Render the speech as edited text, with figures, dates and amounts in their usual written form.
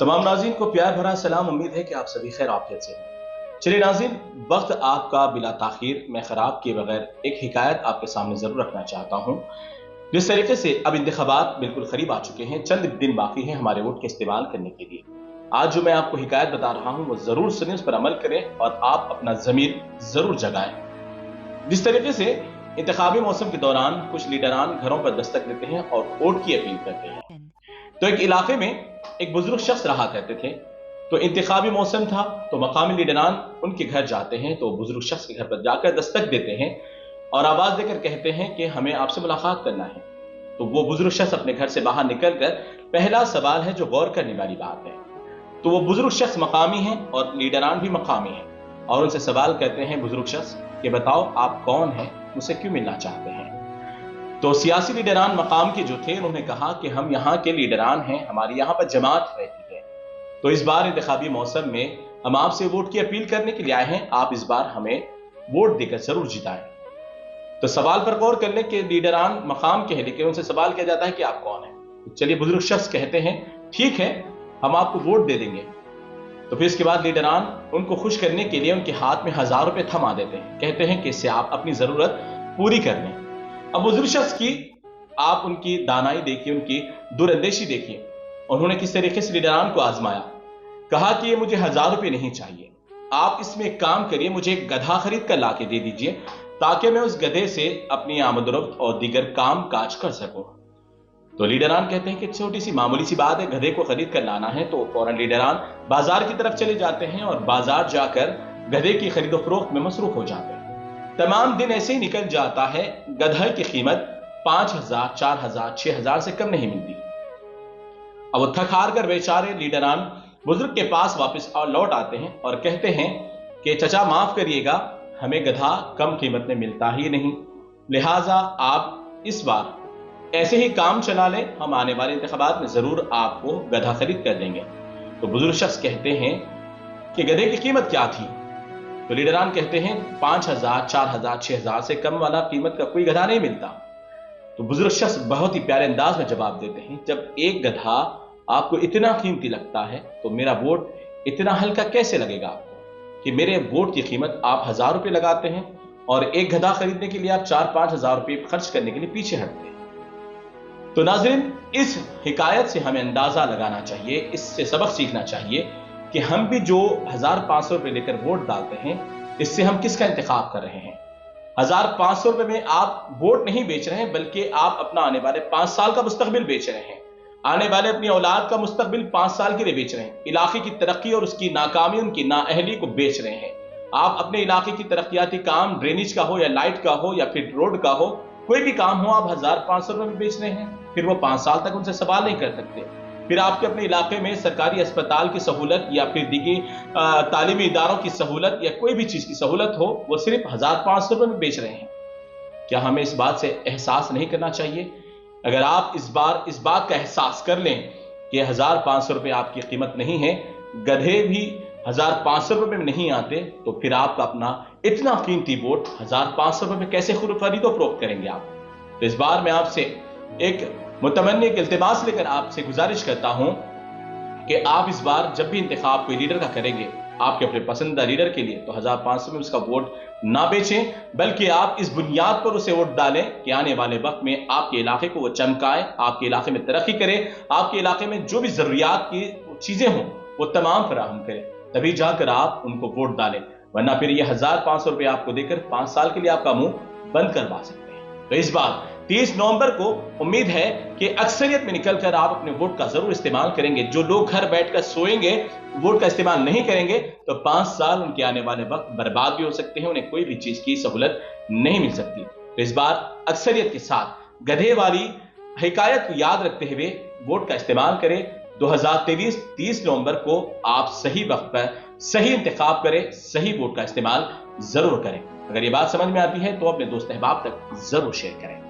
तमाम नाज़रीन को प्यार भरा सलाम। उम्मीद है कि आप सभी खैर आफियत से हैं। चलिए नाज़रीन, वक्त आपका बिला ताखीर मैं ख़राब किए बगैर एक हिकायत आपके सामने ज़रूर रखना चाहता हूँ। जिस तरीके से अब इंतखाबात बिल्कुल करीब आ चुके हैं, चंद दिन बाकी हैं हमारे वोट के इस्तेमाल करने के लिए। आज जो मैं आपको हिकायत बता रहा हूँ वो ज़रूर सुनें, उस पर अमल करें और आप अपना ज़मीर ज़रूर जगाएं। जिस तरीके से इंतखाबी मौसम के दौरान कुछ लीडरान घरों पर दस्तक देते हैं और वोट की अपील करते हैं। तो एक इलाके में एक बुजुर्ग शख्स रहा करते थे। तो इंतखाबी मौसम था तो मकामी लीडरान उनके घर जाते हैं, तो बुजुर्ग शख्स के घर पर जाकर दस्तक देते हैं और आवाज देकर कहते हैं कि हमें आपसे मुलाकात करना है। तो वो बुजुर्ग शख्स अपने घर से बाहर निकलकर पहला सवाल है जो गौर करने वाली बात है। तो वो बुजुर्ग शख्स मकामी हैं और लीडरान भी मकामी हैं और उनसे सवाल करते हैं बुजुर्ग शख्स कि बताओ आप कौन हैं, मुझसे क्यों मिलना चाहते हैं। तो सियासी लीडरान मकाम के जो थे उन्होंने कहा कि हम यहाँ के लीडरान हैं, हमारी यहाँ पर जमात रहती है, तो इस बार इंतखाबी मौसम में हम आपसे वोट की अपील करने के लिए आए हैं, आप इस बार हमें वोट देकर जरूर जिताएं। तो सवाल पर गौर करने के लीडरान मकाम के हैं, लेकिन उनसे सवाल किया जाता है कि आप कौन हैं। तो चलिए बुजुर्ग शख्स कहते हैं ठीक है हम आपको वोट दे देंगे। तो फिर इसके बाद लीडरान उनको खुश करने के लिए उनके हाथ में 1000 रुपए थमा देते हैं, कहते हैं कि इससे आप अपनी जरूरत पूरी कर लें। अब बुजुर्ग शख्स की आप उनकी दानाई देखिए, उनकी दूरंदेशी देखिए। उन्होंने किस तरीके से लीडरान को आजमाया, कहा कि ये मुझे 1000 रुपए नहीं चाहिए, आप इसमें एक काम करिए, मुझे एक गधा खरीद कर लाके दे दीजिए ताकि मैं उस गधे से अपनी आमदरफ्त और दीगर काम काज कर सकूं। तो लीडरान कहते हैं कि छोटी सी मामूली सी बात है, गधे को खरीद कर लाना है। तो फौरन लीडरान बाजार की तरफ चले जाते हैं और बाजार जाकर गधे की खरीदो फरोख्त में मसरूफ हो जाते हैं। तमाम दिन ऐसे ही निकल जाता है, गधा की कीमत 5000, 4000, 6000 से कम नहीं मिलती। अब वो थक हार कर बेचारे लीडरान बुजुर्ग के पास वापस और लौट आते हैं और कहते हैं कि चचा माफ करिएगा, हमें गधा कम कीमत में मिलता ही नहीं, लिहाजा आप इस बार ऐसे ही काम चला लें, हम आने वाले इंतखाबात में जरूर आपको गधा खरीद कर देंगे। तो बुजुर्ग शख्स कहते हैं कि गधे की कीमत क्या थी। तो लीडरान कहते हैं 5000, 4000, 6000 से कम वाला कीमत का कोई गधा नहीं मिलता। तो बुजुर्ग शख्स बहुत ही प्यारे अंदाज में जवाब देते हैं, जब एक गधा आपको इतना कीमती लगता है तो मेरा वोट इतना हल्का कैसे लगेगा आपको कि मेरे वोट की कीमत आप 1000 रुपए लगाते हैं और एक गधा खरीदने के लिए आप 4-5 हजार रुपए खर्च करने के लिए पीछे हटते हैं। तो नाज़रीन, इस हिकायत से हमें अंदाजा लगाना चाहिए, इससे सबक सीखना चाहिए कि हम भी जो 1500 रुपए लेकर वोट डालते हैं, इससे हम किसका इंतखाब कर रहे हैं। 1500 रुपए में आप वोट नहीं बेच रहे हैं, बल्कि आप अपना आने वाले 5 साल का मुस्तकबिल बेच रहे हैं, आने वाले अपनी औलाद का मुस्तकबिल 5 साल के लिए बेच रहे हैं। इलाके की तरक्की और उसकी नाकामी, उनकी नाअहली को बेच रहे हैं। आप अपने इलाके की तरक्याती काम, ड्रेनेज का हो या लाइट का हो या फिर रोड का हो, कोई भी काम हो, आप 1500 रुपए में बेच रहे हैं। फिर वो 5 साल तक उनसे सवाल नहीं कर सकते। फिर आपके अपने इलाके में सरकारी अस्पताल की सहूलत या फिर दिगी तालीमी इदारों की सहूलत या कोई भी चीज की सहूलत हो, वो सिर्फ 1500 रुपए में बेच रहे हैं। क्या हमें इस बात से एहसास नहीं करना चाहिए? अगर आप इस बात का एहसास कर लें कि 1500 रुपए आपकी कीमत नहीं है, गधे भी 1500 रुपए में नहीं आते, तो फिर आपका अपना इतना कीमती वोट 1500 रुपए में कैसे खरीदो फरोख्त करेंगे आप? तो इस बार मैं आपसे एक मुतमन्नी, एक इल्तिमास लेकर आपसे गुजारिश करता हूं कि आप इस बार जब भी इंतखाब कोई लीडर का करेंगे, आपके अपने पसंदीदा लीडर के लिए, तो 1500 में उसका वोट ना बेचें, बल्कि आप इस बुनियाद पर उसे वोट डालें कि आने वाले वक्त में आपके इलाके को वो चमकाए, आपके इलाके में तरक्की करे, आपके इलाके में जो भी जरूरियात की चीजें हों वो तमाम फराहम करे, तभी जाकर आप उनको वोट डालें। वरना फिर ये 1500 रुपए आपको देकर 5 साल के लिए आपका मुंह बंद करवा सकते हैं। तो इस बार 30 नवंबर को उम्मीद है कि अक्सरियत में निकलकर आप अपने वोट का जरूर इस्तेमाल करेंगे। जो लोग घर बैठकर सोएंगे, वोट का इस्तेमाल नहीं करेंगे, तो 5 साल उनके आने वाले वक्त बर्बाद भी हो सकते हैं, उन्हें कोई भी चीज की सहूलत नहीं मिल सकती। तो इस बार अक्सरियत के साथ गधे वाली हिकायत को याद रखते हुए वोट का इस्तेमाल करें। 2023 30 नवंबर को आप सही वक्त पर सही इंतखाब करें, सही वोट का इस्तेमाल जरूर करें। अगर ये बात समझ में आती है तो अपने दोस्त अहबाब तक जरूर शेयर करें।